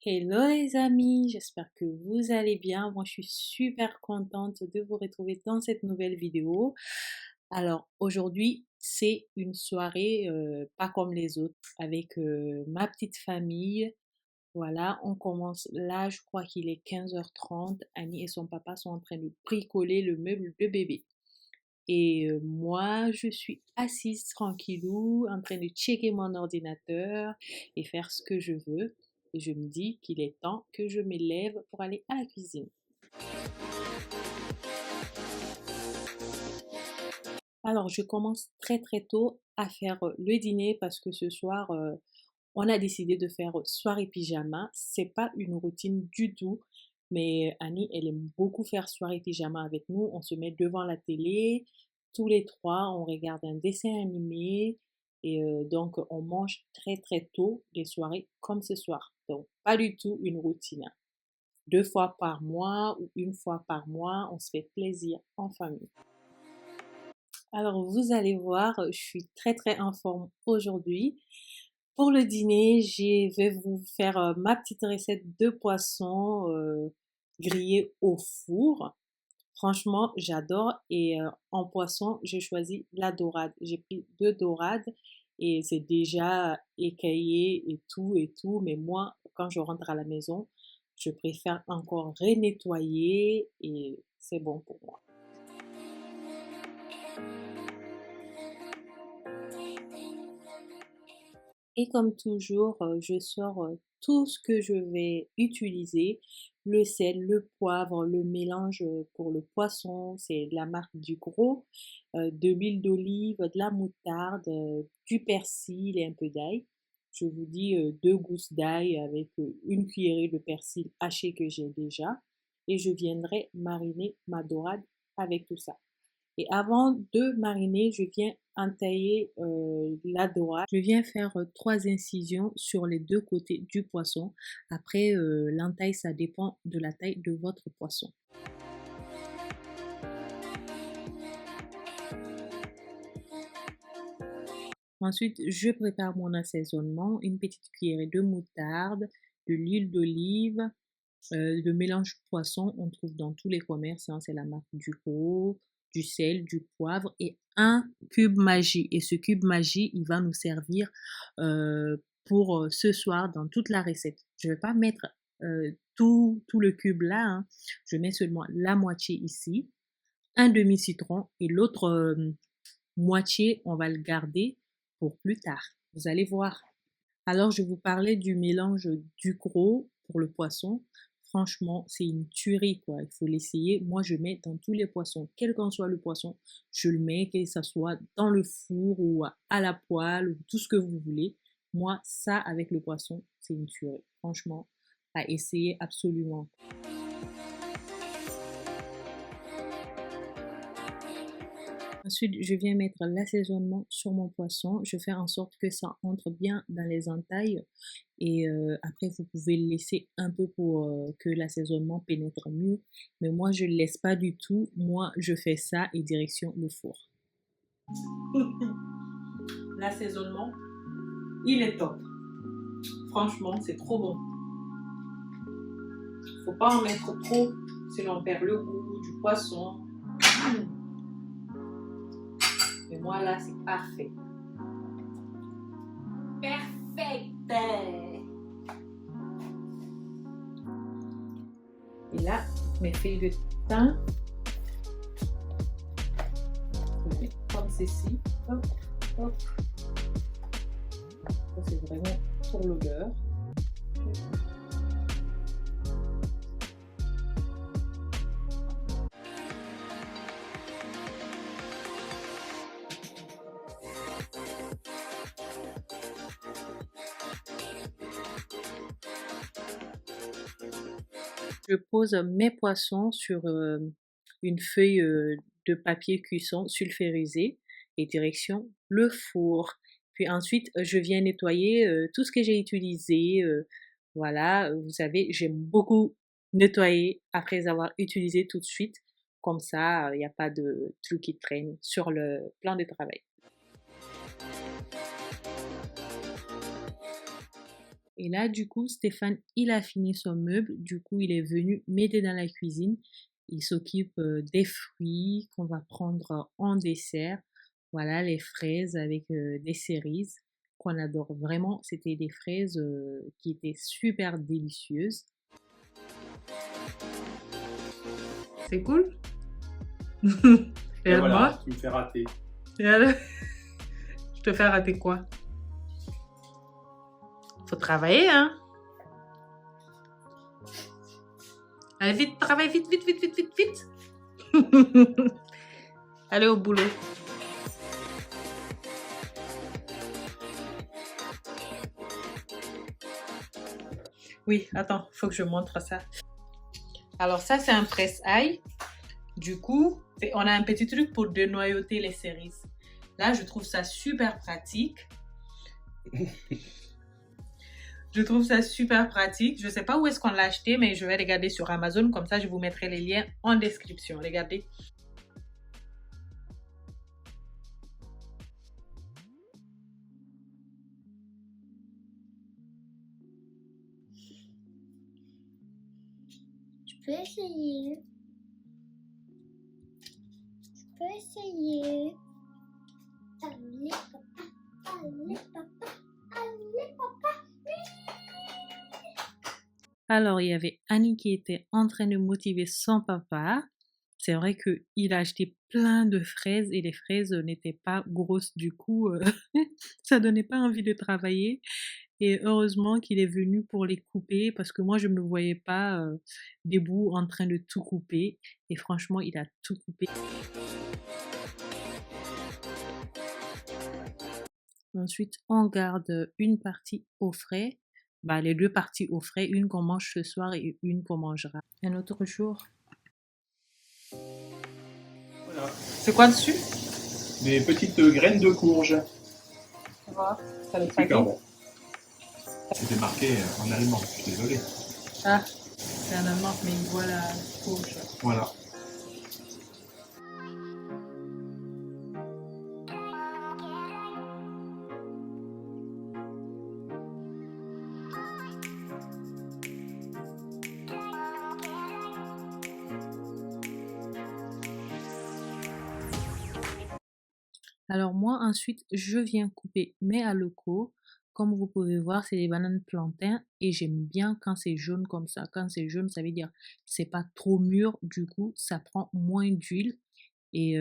Hello les amis, j'espère que vous allez bien. Moi, je suis super contente de vous retrouver dans cette nouvelle vidéo. Alors, aujourd'hui, c'est une soirée pas comme les autres avec ma petite famille. Voilà, on commence là, je crois qu'il est 15h30. Annie et son papa sont en train de bricoler le meuble de bébé. Et moi, je suis assise tranquillou, en train de checker mon ordinateur et faire ce que je veux. Et je me dis qu'il est temps que je m'élève pour aller à la cuisine. Alors, je commence très très tôt à faire le dîner parce que ce soir, on a décidé de faire soirée pyjama. C'est pas une routine du tout, mais Annie, elle aime beaucoup faire soirée pyjama avec nous. On se met devant la télé, tous les trois, on regarde un dessin animé et donc on mange très très tôt les soirées comme ce soir. Donc pas du tout une routine, hein. 2 fois par mois ou une fois par mois, on se fait plaisir en famille. Alors vous allez voir, je suis très très en forme aujourd'hui. Pour le dîner, je vais vous faire ma petite recette de poisson grillé au four. Franchement, j'adore et en poisson, j'ai choisi la dorade. J'ai pris 2 dorades et c'est déjà écaillé et tout. Mais moi, quand je rentre à la maison, je préfère encore renettoyer et c'est bon pour moi. Et comme toujours, je sors tout ce que je vais utiliser, le sel, le poivre, le mélange pour le poisson, c'est de la marque Ducros, de l'huile d'olive, de la moutarde, du persil et un peu d'ail. Je vous dis 2 gousses d'ail avec une cuillerée de persil haché que j'ai déjà. Et je viendrai mariner ma dorade avec tout ça. Et avant de mariner, je viens entailler la dorade. Je viens faire 3 incisions sur les 2 côtés du poisson. Après, l'entaille, ça dépend de la taille de votre poisson. Ensuite, je prépare mon assaisonnement. Une petite cuillerée de moutarde, de l'huile d'olive, le mélange poisson, on trouve dans tous les commerces, hein, c'est la marque Ducros, du sel, du poivre et un cube Maggi. Et ce cube Maggi, il va nous servir pour ce soir dans toute la recette. Je ne vais pas mettre tout le cube là, hein. Je mets seulement la moitié ici, un demi-citron et l'autre moitié, on va le garder pour plus tard. Vous allez voir. Alors, je vous parlais du mélange Ducros pour le poisson. Franchement, c'est une tuerie, quoi. Il faut l'essayer. Moi, je mets dans tous les poissons, quel qu'en soit le poisson, je le mets, que ce soit dans le four ou à la poêle, ou tout ce que vous voulez. Moi, ça, avec le poisson, c'est une tuerie. Franchement, à essayer absolument. Ensuite, je viens mettre l'assaisonnement sur mon poisson. Je fais en sorte que ça entre bien dans les entailles. Et après, vous pouvez le laisser un peu pour que l'assaisonnement pénètre mieux. Mais moi, je ne le laisse pas du tout. Moi, je fais ça et direction le four. L'assaisonnement, il est top. Franchement, c'est trop bon. Faut pas en mettre trop, sinon on perd le goût du poisson. Mais moi, là, c'est parfait. Perfect! Et là, mes feuilles de thym, je mets comme ceci. Hop, hop. Ça, c'est vraiment pour l'odeur. Je pose mes poissons sur une feuille de papier cuisson sulfurisé et direction le four. Puis ensuite, je viens nettoyer tout ce que j'ai utilisé. Voilà, vous savez, j'aime beaucoup nettoyer après avoir utilisé tout de suite. Comme ça, il n'y a pas de trucs qui traînent sur le plan de travail. Et là, du coup, Stéphane, il a fini son meuble. Du coup, il est venu m'aider dans la cuisine. Il s'occupe des fruits qu'on va prendre en dessert. Voilà, les fraises avec des cerises qu'on adore vraiment. C'était des fraises qui étaient super délicieuses. C'est cool. Et Regarde-moi. voilà, tu me fais rater. Regarde. Je te fais rater quoi? Faut travailler, hein? Allez, vite, travaille, vite, vite, vite, vite, vite, vite. Allez au boulot. Oui, attends, faut que je montre ça. Alors ça, c'est un presse-ail. Du coup, on a un petit truc pour dénoyauter les cerises. Là, je trouve ça super pratique. Je trouve ça super pratique. Je ne sais pas où est-ce qu'on l'a acheté, mais je vais regarder sur Amazon. Comme ça, je vous mettrai les liens en description. Regardez. Je peux essayer. Je peux essayer. Allez, papa. Allez, papa. Allez, papa. Alors, il y avait Annie qui était en train de motiver son papa. C'est vrai qu'il a acheté plein de fraises et les fraises n'étaient pas grosses. Du coup, ça donnait pas envie de travailler. Et heureusement qu'il est venu pour les couper parce que moi, je ne me voyais pas debout en train de tout couper. Et franchement, il a tout coupé. Ensuite, on garde une partie au frais. Bah, les deux parties au frais, une qu'on mange ce soir et une qu'on mangera un autre jour. Voilà. C'est quoi dessus? Des petites graines de courge. Ça le Super bon. C'était marqué en allemand, je suis désolé. Ah, c'est un allemand, mais il voit la courge. Voilà. Alors moi, ensuite, je viens couper mes haricots. Comme vous pouvez voir, c'est des bananes plantains et j'aime bien quand c'est jaune comme ça. Quand c'est jaune, ça veut dire c'est pas trop mûr, du coup, ça prend moins d'huile. Et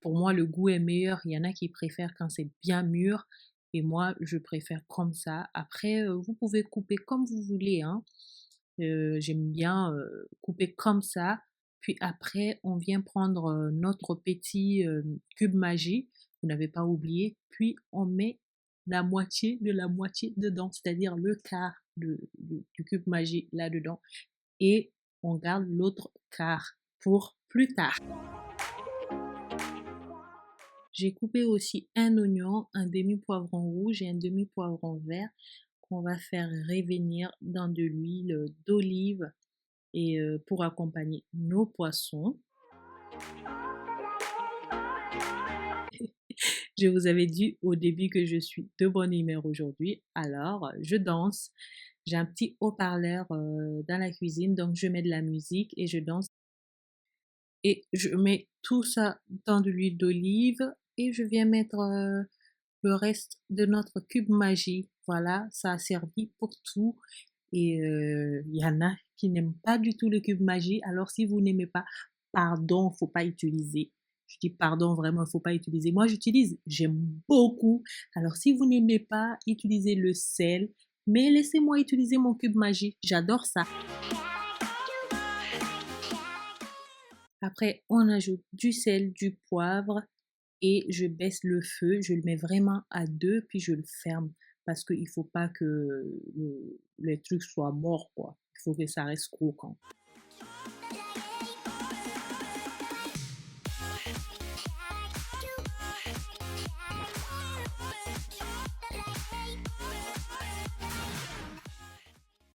pour moi, le goût est meilleur. Il y en a qui préfèrent quand c'est bien mûr et moi, je préfère comme ça. Après, vous pouvez couper comme vous voulez, hein. J'aime bien couper comme ça. Puis après, on vient prendre notre petit cube magie. Vous n'avez pas oublié. Puis on met la moitié de la moitié dedans, c'est-à-dire le quart du cube magie là-dedans. Et on garde l'autre quart pour plus tard. J'ai coupé aussi un oignon, un demi-poivron rouge et un demi-poivron vert qu'on va faire revenir dans de l'huile d'olive et pour accompagner nos poissons. Je vous avais dit au début que je suis de bonne humeur aujourd'hui, alors je danse. J'ai un petit haut-parleur dans la cuisine, donc je mets de la musique et je danse. Et je mets tout ça dans de l'huile d'olive et je viens mettre le reste de notre cube magie. Voilà, ça a servi pour tout. Et il y en a qui n'aiment pas du tout le cube magie. Alors si vous n'aimez pas, pardon, faut pas utiliser. Je dis pardon, vraiment, il faut pas utiliser. Moi, j'utilise, j'aime beaucoup. Alors si vous n'aimez pas, utilisez le sel. Mais laissez-moi utiliser mon cube magie. J'adore ça. Après, on ajoute du sel, du poivre et je baisse le feu. Je le mets vraiment à 2 puis je le ferme parce qu'il ne faut pas que les trucs soient morts, quoi. Il faut que ça reste croquant.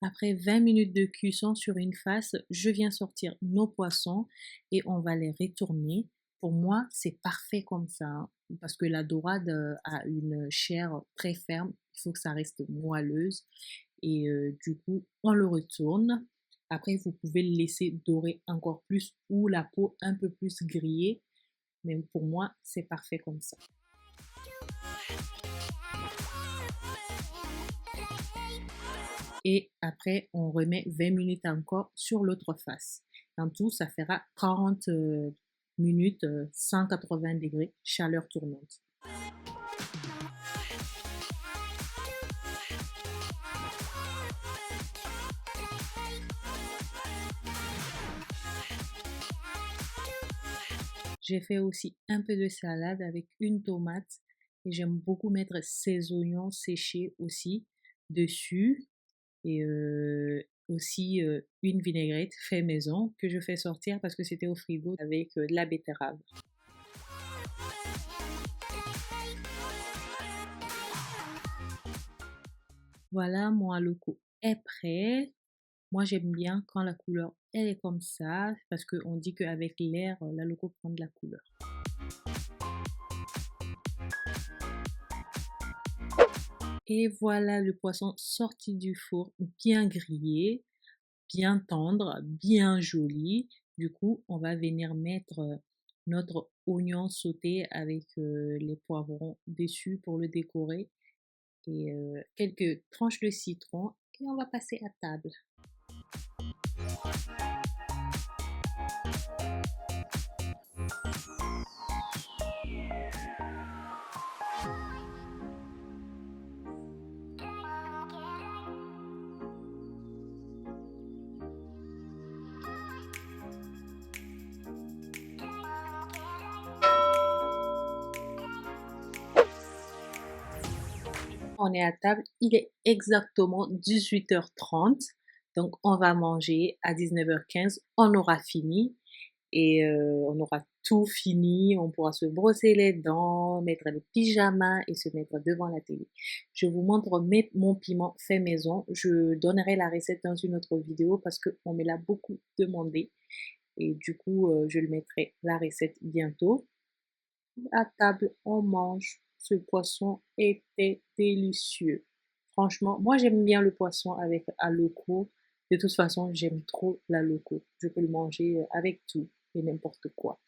Après 20 minutes de cuisson sur une face, je viens sortir nos poissons et on va les retourner. Pour moi, c'est parfait comme ça, hein, parce que la dorade a une chair très ferme. Il faut que ça reste moelleuse. Et du coup, on le retourne. Après, vous pouvez le laisser dorer encore plus ou la peau un peu plus grillée. Mais pour moi, c'est parfait comme ça. Et après, on remet 20 minutes encore sur l'autre face. En tout, ça fera 40 minutes, 180 degrés, chaleur tournante. J'ai fait aussi un peu de salade avec une tomate et j'aime beaucoup mettre ces oignons séchés aussi dessus et aussi une vinaigrette fait maison que je fais sortir parce que c'était au frigo avec de la betterave. Voilà, mon halo-co est prêt. Moi, j'aime bien quand la couleur elle est comme ça parce qu'on dit qu'avec l'air, l'halo-co prend de la couleur. Et voilà le poisson sorti du four, bien grillé, bien tendre, bien joli. Du coup, on va venir mettre notre oignon sauté avec les poivrons dessus pour le décorer et quelques tranches de citron et on va passer à table. On est à table, il est exactement 18h30, donc on va manger à 19h15, on aura fini et on aura tout fini, on pourra se brosser les dents, mettre le pyjama et se mettre devant la télé. Je vous montre mon piment fait maison, je donnerai la recette dans une autre vidéo parce qu'on me l'a beaucoup demandé et du coup je le mettrai la recette bientôt. À table, on mange. Ce poisson était délicieux. Franchement, moi j'aime bien le poisson avec halo-co. De toute façon, j'aime trop l'halo-co. Je peux le manger avec tout et n'importe quoi.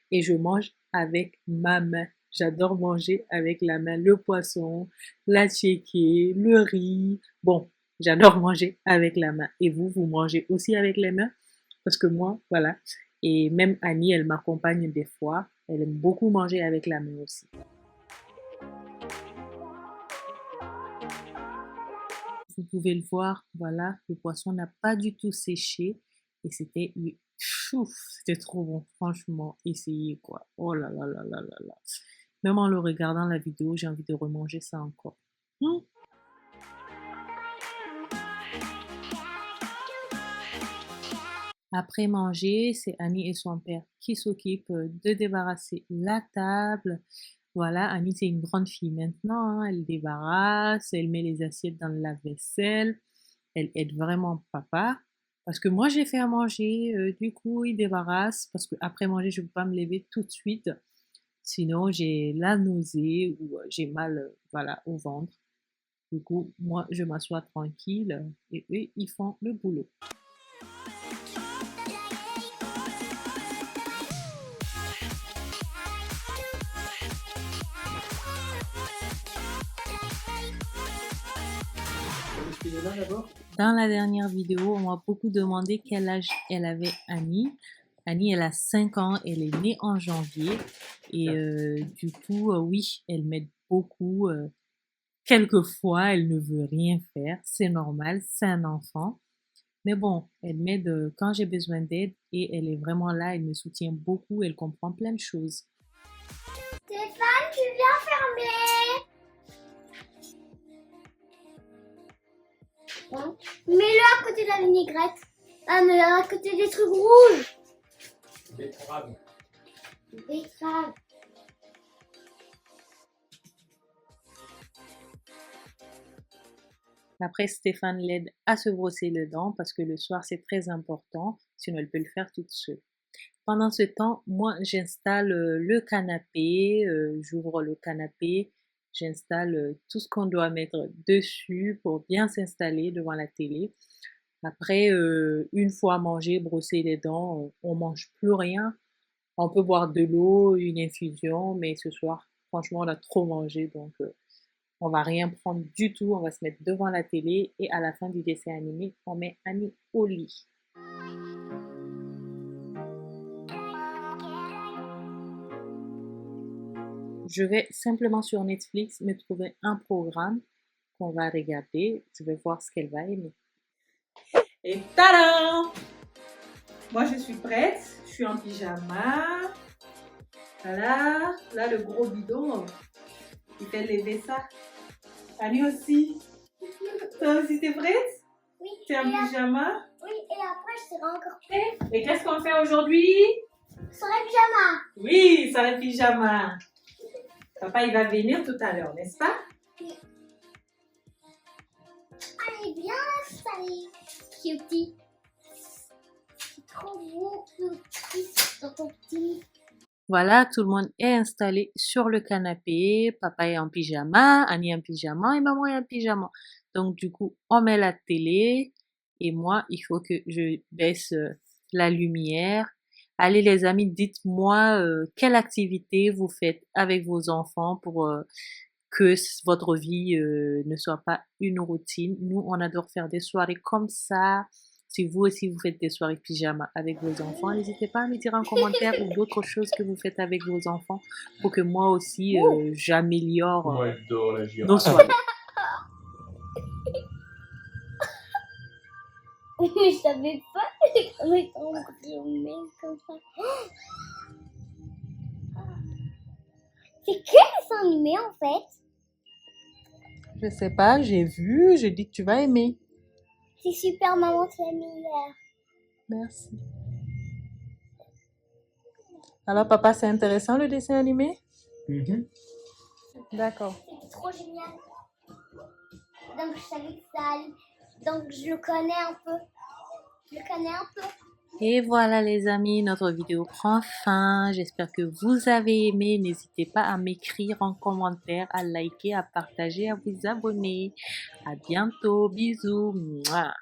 Et je mange avec ma main. J'adore manger avec la main le poisson, la tchéké, le riz. Bon, j'adore manger avec la main. Et vous, vous mangez aussi avec les mains? Parce que moi, voilà. Et même Annie, elle m'accompagne des fois. Elle aime beaucoup manger avec la main aussi. Vous pouvez le voir, voilà, le poisson n'a pas du tout séché et c'était c'était trop bon, franchement, essayez quoi. Oh là là là là là là. Même en le regardant la vidéo, j'ai envie de remanger ça encore. Après manger, c'est Annie et son père qui s'occupent de débarrasser la table. Voilà, Annie, c'est une grande fille maintenant, hein. Elle débarrasse, elle met les assiettes dans le lave-vaisselle. Elle aide vraiment papa. Parce que moi, j'ai fait à manger, du coup, il débarrasse. Parce que après manger, je ne peux pas me lever tout de suite. Sinon, j'ai la nausée ou j'ai mal, voilà, au ventre. Du coup, moi, je m'assois tranquille et eux, ils font le boulot. Dans la dernière vidéo, on m'a beaucoup demandé quel âge elle avait Annie. Annie, elle a 5 ans, elle est née en janvier. Et du coup, oui, elle m'aide beaucoup. Quelquefois, elle ne veut rien faire. C'est normal, c'est un enfant. Mais bon, elle m'aide quand j'ai besoin d'aide et elle est vraiment là, elle me soutient beaucoup, elle comprend plein de choses. Stéphane, tu viens fermer. Hein? Mets-le à côté de la vinaigrette. Ah, mais à côté des trucs rouges. Betterave. Betterave. Après, Stéphane l'aide à se brosser les dents parce que le soir, c'est très important, sinon elle peut le faire toute seule. Pendant ce temps, moi, j'installe le canapé, j'ouvre le canapé, J'installe tout ce qu'on doit mettre dessus pour bien s'installer devant la télé. Après, une fois mangé, brossé les dents, on mange plus rien. On peut boire de l'eau, une infusion, mais ce soir, franchement, on a trop mangé, donc on va rien prendre du tout. On va se mettre devant la télé et à la fin du dessin animé, on met Annie au lit. Je vais simplement sur Netflix me trouver un programme qu'on va regarder. Je vais voir ce qu'elle va aimer. Et tadam! Moi, je suis prête. Je suis en pyjama. Voilà. Là, le gros bidon, il fait lever ça. Annie aussi. Toi aussi, t'es prête? Oui. Tu es en pyjama? Oui, et après, je serai encore prête. Et qu'est-ce qu'on fait aujourd'hui? Soirée pyjama. Oui, ça le pyjama. Papa, il va venir tout à l'heure, n'est-ce pas? Allez, bien installée. Cutie. C'est trop beau, cutie, dans ton petit. Voilà, tout le monde est installé sur le canapé. Papa est en pyjama, Annie est en pyjama et maman est en pyjama. Donc, du coup, on met la télé et moi, il faut que je baisse la lumière. Allez, les amis, dites-moi quelle activité vous faites avec vos enfants pour que votre vie ne soit pas une routine. Nous, on adore faire des soirées comme ça. Si vous aussi vous faites des soirées pyjama avec vos enfants, n'hésitez pas à me dire en commentaire ou d'autres choses que vous faites avec vos enfants pour que moi aussi j'améliore Moi, j'adore la nos girafe. soirées. Je savais pas comment on comme ça. C'est quel dessin animé en fait? Je sais pas, j'ai vu, j'ai dit que tu vas aimer. C'est super maman, c'est la meilleure. Merci. Alors papa, c'est intéressant le dessin animé? Mhm. D'accord. C'était trop génial. Donc je savais que ça allait. Donc je le connais un peu. Je le connais un peu. Et voilà les amis, notre vidéo prend fin. J'espère que vous avez aimé. N'hésitez pas à m'écrire en commentaire, à liker, à partager, à vous abonner. À bientôt. Bisous. Mouah.